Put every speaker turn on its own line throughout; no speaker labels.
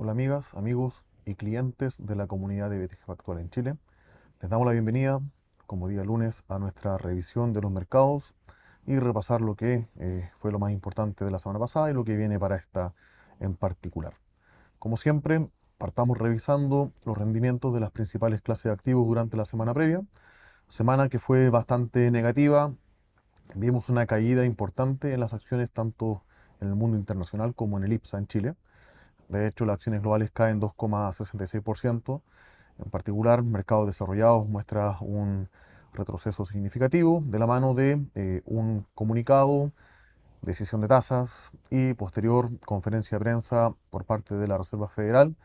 Hola amigas, amigos y clientes de la comunidad de BTG Pactual en Chile. Les damos la bienvenida, como día lunes, a nuestra revisión de los mercados y repasar lo que fue lo más importante de la semana pasada y lo que viene para esta en particular. Como siempre, partamos revisando los rendimientos de las principales clases de activos durante la semana previa. Semana que fue bastante negativa. Vimos una caída importante en las acciones tanto en el mundo internacional como en el IPSA en Chile. De hecho, las acciones globales caen 2,66%. En particular, mercados desarrollados muestra un retroceso significativo de la mano de un comunicado, decisión de tasas y posterior conferencia de prensa por parte de la Reserva Federal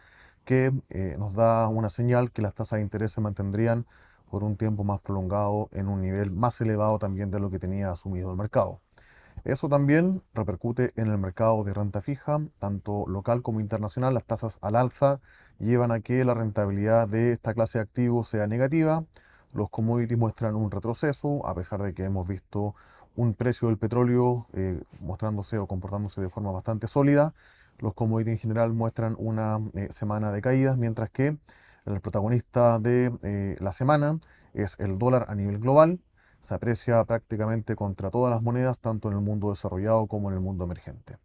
que nos da una señal que las tasas de interés se mantendrían por un tiempo más prolongado en un nivel más elevado también de lo que tenía asumido el mercado. Eso también repercute en el mercado de renta fija, tanto local como internacional. Las tasas al alza llevan a que la rentabilidad de esta clase de activos sea negativa. Los commodities muestran un retroceso, a pesar de que hemos visto un precio del petróleo mostrándose o comportándose de forma bastante sólida. Los commodities en general muestran una semana de caídas, mientras que el protagonista de la semana es el dólar a nivel global. Se aprecia prácticamente contra todas las monedas, tanto en el mundo desarrollado como en el mundo emergente.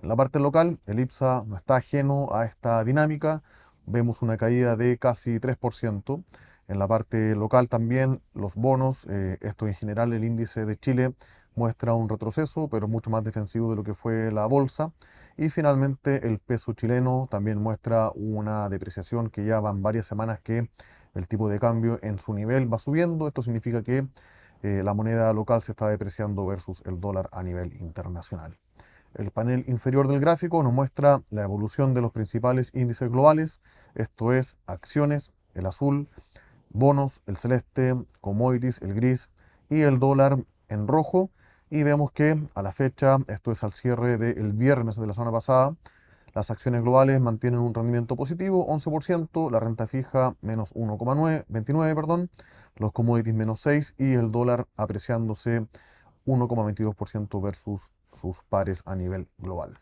En la parte local, el IPSA no está ajeno a esta dinámica. Vemos una caída de casi 3%. En la parte local también los bonos, esto en general el índice de Chile muestra un retroceso, pero mucho más defensivo de lo que fue la bolsa. Y finalmente el peso chileno también muestra una depreciación que ya van varias semanas que el tipo de cambio en su nivel va subiendo. Esto significa que la moneda local se está depreciando versus el dólar a nivel internacional. El panel inferior del gráfico nos muestra la evolución de los principales índices globales, esto es acciones, el azul, bonos, el celeste, commodities, el gris y el dólar en rojo. Y vemos que a la fecha, esto es al cierre del viernes de la semana pasada, las acciones globales mantienen un rendimiento positivo, 11%, la renta fija menos 1,29, perdón, los commodities menos 6 y el dólar apreciándose 1,22% versus sus pares a nivel global.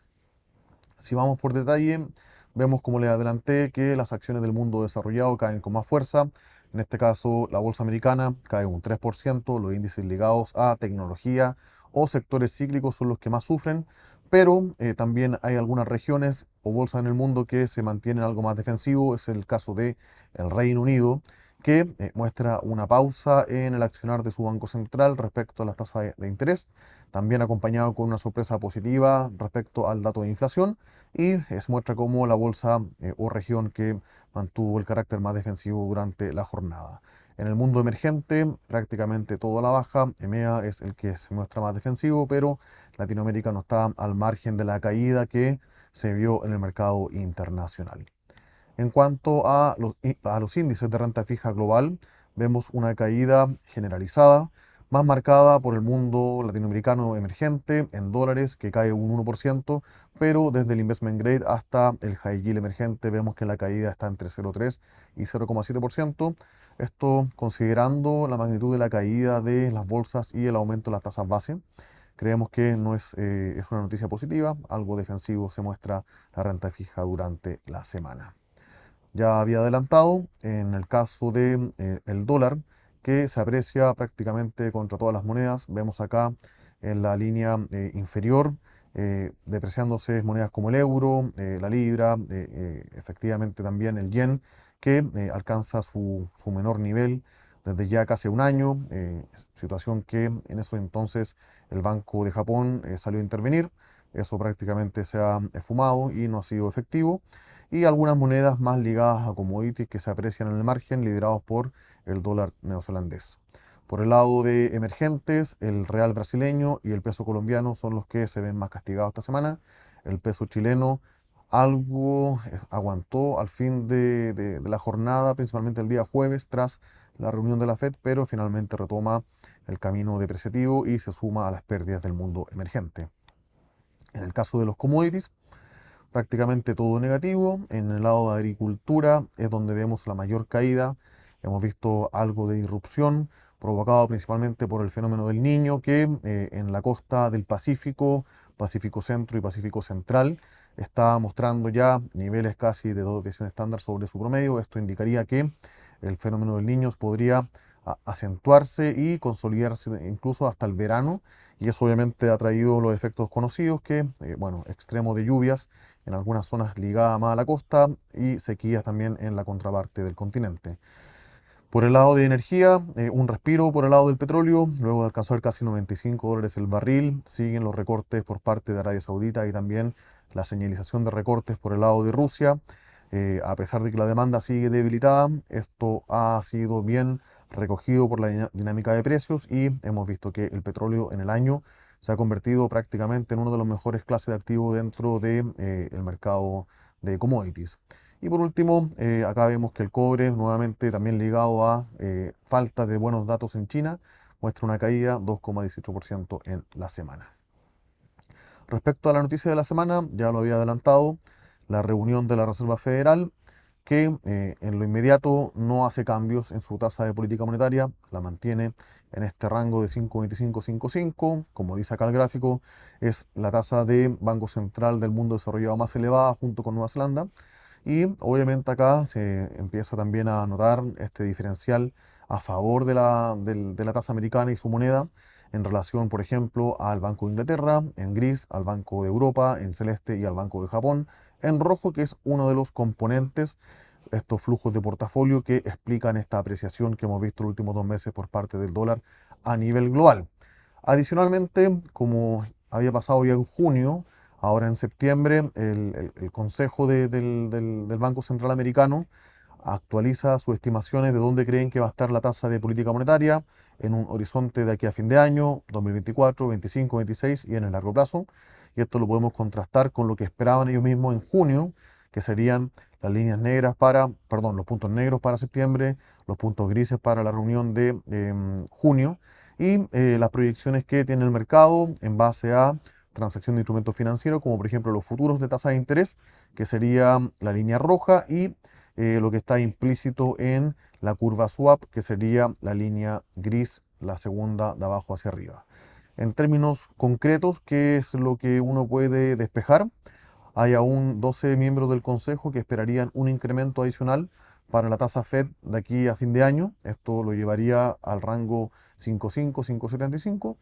Si vamos por detalle, vemos como les adelanté que las acciones del mundo desarrollado caen con más fuerza. En este caso, la bolsa americana cae un 3%, los índices ligados a tecnología o sectores cíclicos son los que más sufren, pero también hay algunas regiones o bolsas en el mundo que se mantienen algo más defensivo. Es el caso de el Reino Unido, que muestra una pausa en el accionar de su Banco Central respecto a las tasas de interés, también acompañado con una sorpresa positiva respecto al dato de inflación y se muestra como la bolsa o región que mantuvo el carácter más defensivo durante la jornada. En el mundo emergente, prácticamente todo a la baja. EMEA es el que se muestra más defensivo, pero Latinoamérica no está al margen de la caída que se vio en el mercado internacional. En cuanto a los índices de renta fija global, vemos una caída generalizada, más marcada por el mundo latinoamericano emergente en dólares, que cae un 1%, pero desde el investment grade hasta el high yield emergente vemos que la caída está entre 0,3 y 0,7%. Esto considerando la magnitud de la caída de las bolsas y el aumento de las tasas base. Creemos que no es una noticia positiva, algo defensivo se muestra la renta fija durante la semana. Ya había adelantado en el caso de el dólar, que se aprecia prácticamente contra todas las monedas. Vemos acá en la línea inferior depreciándose monedas como el euro, la libra, efectivamente también el yen, que alcanza su menor nivel desde ya casi un año, situación que en eso entonces el Banco de Japón salió a intervenir. Eso prácticamente se ha esfumado y no ha sido efectivo y algunas monedas más ligadas a commodities que se aprecian en el margen, liderados por el dólar neozelandés. Por el lado de emergentes, el real brasileño y el peso colombiano son los que se ven más castigados esta semana. El peso chileno algo aguantó al fin de la jornada, principalmente el día jueves, tras la reunión de la Fed, pero finalmente retoma el camino depreciativo y se suma a las pérdidas del mundo emergente. En el caso de los commodities, prácticamente todo negativo. En el lado de agricultura es donde vemos la mayor caída. Hemos visto algo de irrupción provocado principalmente por el fenómeno del Niño, que en la costa del Pacífico, Pacífico Centro y Pacífico Central, está mostrando ya niveles casi de 2 desviaciones estándar sobre su promedio. Esto indicaría que el fenómeno del Niño podría acentuarse y consolidarse incluso hasta el verano, y eso obviamente ha traído los efectos conocidos que, bueno, extremo de lluvias en algunas zonas ligadas más a la costa y sequías también en la contraparte del continente. Por el lado de energía, un respiro por el lado del petróleo, luego de alcanzar casi $95 el barril, siguen los recortes por parte de Arabia Saudita y también la señalización de recortes por el lado de Rusia. A pesar de que la demanda sigue debilitada, esto ha sido bien recogido por la dinámica de precios y hemos visto que el petróleo en el año se ha convertido prácticamente en uno de los mejores clases de activos dentro del mercado de commodities. Y por último, acá vemos que el cobre, nuevamente también ligado a falta de buenos datos en China, muestra una caída 2,18% en la semana. Respecto a la noticia de la semana, ya lo había adelantado, la reunión de la Reserva Federal, que en lo inmediato no hace cambios en su tasa de política monetaria, la mantiene en este rango de 5,25-5,5. Como dice acá el gráfico, es la tasa de Banco Central del mundo desarrollado más elevada junto con Nueva Zelanda. Y obviamente acá se empieza también a notar este diferencial a favor de la tasa americana y su moneda en relación, por ejemplo, al Banco de Inglaterra, en gris, al Banco de Europa, en celeste y al Banco de Japón, en rojo, que es uno de los componentes, estos flujos de portafolio que explican esta apreciación que hemos visto los últimos 2 meses por parte del dólar a nivel global. Adicionalmente, como había pasado ya en junio, ahora en septiembre, el Consejo del Banco Central Americano actualiza sus estimaciones de dónde creen que va a estar la tasa de política monetaria en un horizonte de aquí a fin de año, 2024, 25, 26 y en el largo plazo. Y esto lo podemos contrastar con lo que esperaban ellos mismos en junio, que serían las líneas negras para, perdón, los puntos negros para septiembre, los puntos grises para la reunión de junio y las proyecciones que tiene el mercado en base a transacción de instrumentos financieros, como por ejemplo los futuros de tasa de interés, que sería la línea roja, y lo que está implícito en la curva swap, que sería la línea gris, la segunda de abajo hacia arriba. En términos concretos, ¿qué es lo que uno puede despejar? Hay aún 12 miembros del Consejo que esperarían un incremento adicional para la tasa Fed de aquí a fin de año. Esto lo llevaría al rango 5,5, 5,75.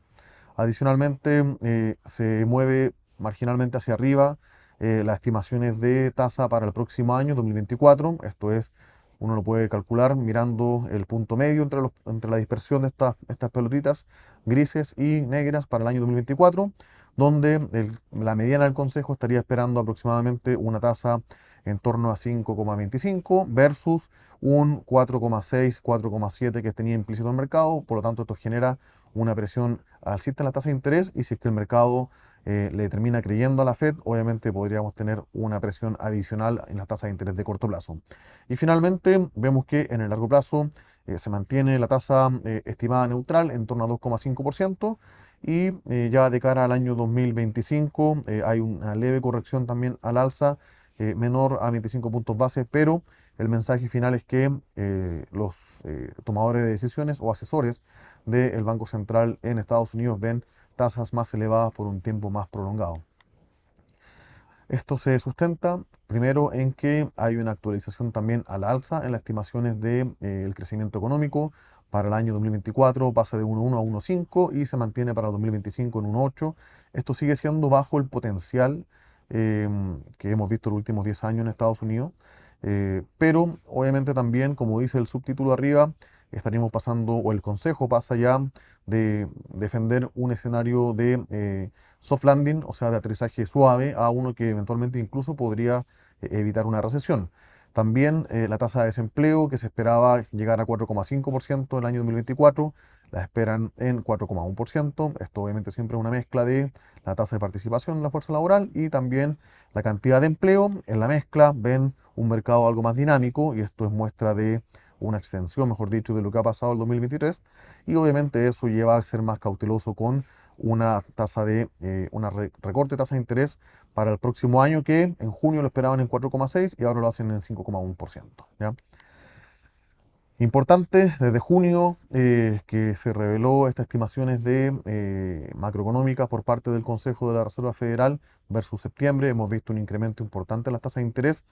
Adicionalmente, se mueve marginalmente hacia arriba las estimaciones de tasa para el próximo año, 2024. Esto es, uno lo puede calcular mirando el punto medio entre la dispersión de estas pelotitas grises y negras para el año 2024, donde la mediana del Consejo estaría esperando aproximadamente una tasa en torno a 5,25 versus un 4,6, 4,7 que tenía implícito en el mercado. Por lo tanto, esto genera una presión alcista en la tasa de interés, y si es que el mercado le termina creyendo a la Fed, obviamente podríamos tener una presión adicional en las tasas de interés de corto plazo. Y finalmente vemos que en el largo plazo se mantiene la tasa estimada neutral en torno a 2,5%, y ya de cara al año 2025 hay una leve corrección también al alza, menor a 25 puntos base, pero el mensaje final es que los tomadores de decisiones o asesores del Banco Central en Estados Unidos ven tasas más elevadas por un tiempo más prolongado. Esto se sustenta primero en que hay una actualización también al alza en las estimaciones del crecimiento económico. Para el año 2024 pasa de 1,1 a 1,5 y se mantiene para el 2025 en 1,8. Esto sigue siendo bajo el potencial que hemos visto en los últimos 10 años en Estados Unidos, pero obviamente también, como dice el subtítulo arriba, estaríamos pasando, o el Consejo pasa ya de defender un escenario de soft landing, o sea, de aterrizaje suave, a uno que eventualmente incluso podría evitar una recesión. También la tasa de desempleo, que se esperaba llegar a 4,5% en el año 2024, la esperan en 4,1%. Esto obviamente siempre es una mezcla de la tasa de participación en la fuerza laboral y también la cantidad de empleo. En la mezcla ven un mercado algo más dinámico, y esto es muestra de una extensión, mejor dicho, de lo que ha pasado el 2023, y obviamente eso lleva a ser más cauteloso con una tasa de recorte de tasa de interés para el próximo año, que en junio lo esperaban en 4,6 y ahora lo hacen en 5,1%, ¿ya? Importante, desde junio que se reveló estas estimaciones de macroeconómicas por parte del Consejo de la Reserva Federal versus septiembre, hemos visto un incremento importante en las tasas de interés.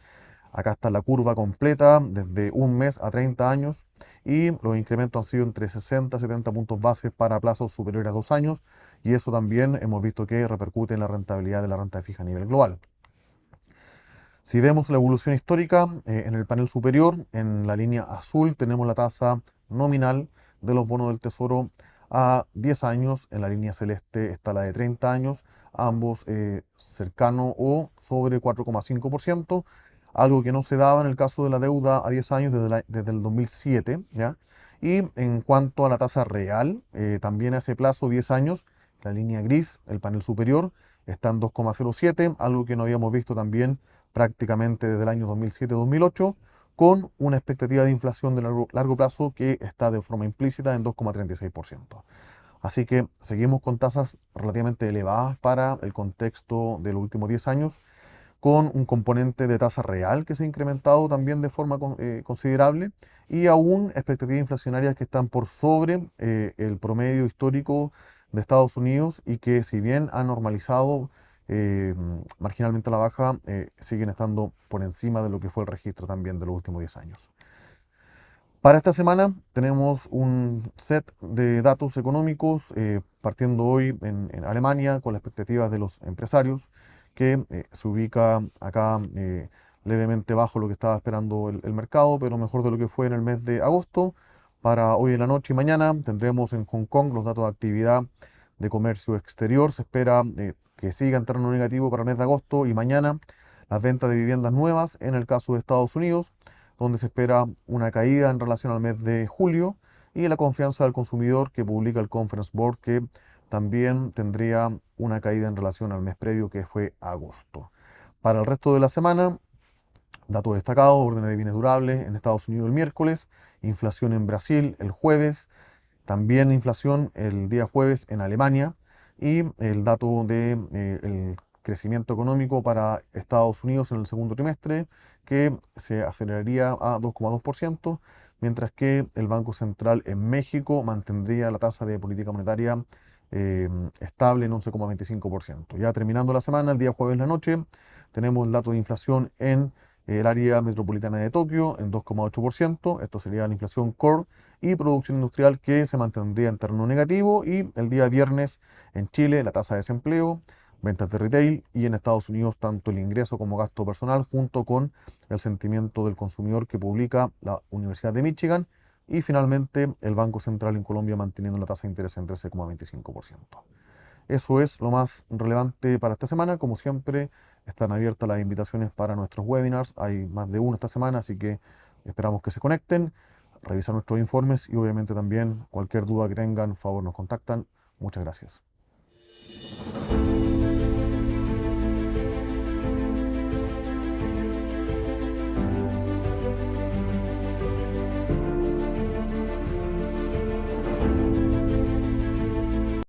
Acá está la curva completa desde un mes a 30 años y los incrementos han sido entre 60 y 70 puntos base para plazos superiores a 2 años, y eso también hemos visto que repercute en la rentabilidad de la renta fija a nivel global. Si vemos la evolución histórica, en el panel superior, en la línea azul, tenemos la tasa nominal de los bonos del Tesoro a 10 años, en la línea celeste está la de 30 años, ambos cercano o sobre 4,5%, algo que no se daba en el caso de la deuda a 10 años desde el 2007, ¿ya? Y en cuanto a la tasa real, también a ese plazo, 10 años, la línea gris, el panel superior, está en 2,07, algo que no habíamos visto también prácticamente desde el año 2007-2008, con una expectativa de inflación de largo plazo que está de forma implícita en 2,36%. Así que seguimos con tasas relativamente elevadas para el contexto de los últimos 10 años, con un componente de tasa real que se ha incrementado también de forma considerable, y aún expectativas inflacionarias que están por sobre el promedio histórico de Estados Unidos, y que, si bien han normalizado eh, marginalmente a la baja, siguen estando por encima de lo que fue el registro también de los últimos 10 años. Para esta semana tenemos un set de datos económicos, partiendo hoy en Alemania con las expectativas de los empresarios, que se ubica acá levemente bajo lo que estaba esperando el mercado, pero mejor de lo que fue en el mes de agosto. Para hoy en la noche y mañana tendremos en Hong Kong los datos de actividad de comercio exterior. Se espera que siga en terreno negativo para el mes de agosto, y mañana las ventas de viviendas nuevas en el caso de Estados Unidos, donde se espera una caída en relación al mes de julio, y la confianza del consumidor que publica el Conference Board, que también tendría una caída en relación al mes previo, que fue agosto. Para el resto de la semana, datos destacados: órdenes de bienes durables en Estados Unidos el miércoles, inflación en Brasil el jueves, también inflación el día jueves en Alemania, y el dato de el crecimiento económico para Estados Unidos en el segundo trimestre, que se aceleraría a 2,2%, mientras que el Banco Central en México mantendría la tasa de política monetaria eh, estable en 11,25%. Ya terminando la semana, el día jueves en la noche, tenemos el dato de inflación en el área metropolitana de Tokio en 2,8%, esto sería la inflación core, y producción industrial, que se mantendría en terreno negativo, y el día viernes en Chile la tasa de desempleo, ventas de retail, y en Estados Unidos tanto el ingreso como gasto personal, junto con el sentimiento del consumidor que publica la Universidad de Michigan, y finalmente el Banco Central en Colombia manteniendo la tasa de interés en 13,25%. Eso es lo más relevante para esta semana. Como siempre, están abiertas las invitaciones para nuestros webinars. Hay más de uno esta semana, así que esperamos que se conecten, revisar nuestros informes, y obviamente también cualquier duda que tengan, por favor nos contactan. Muchas gracias.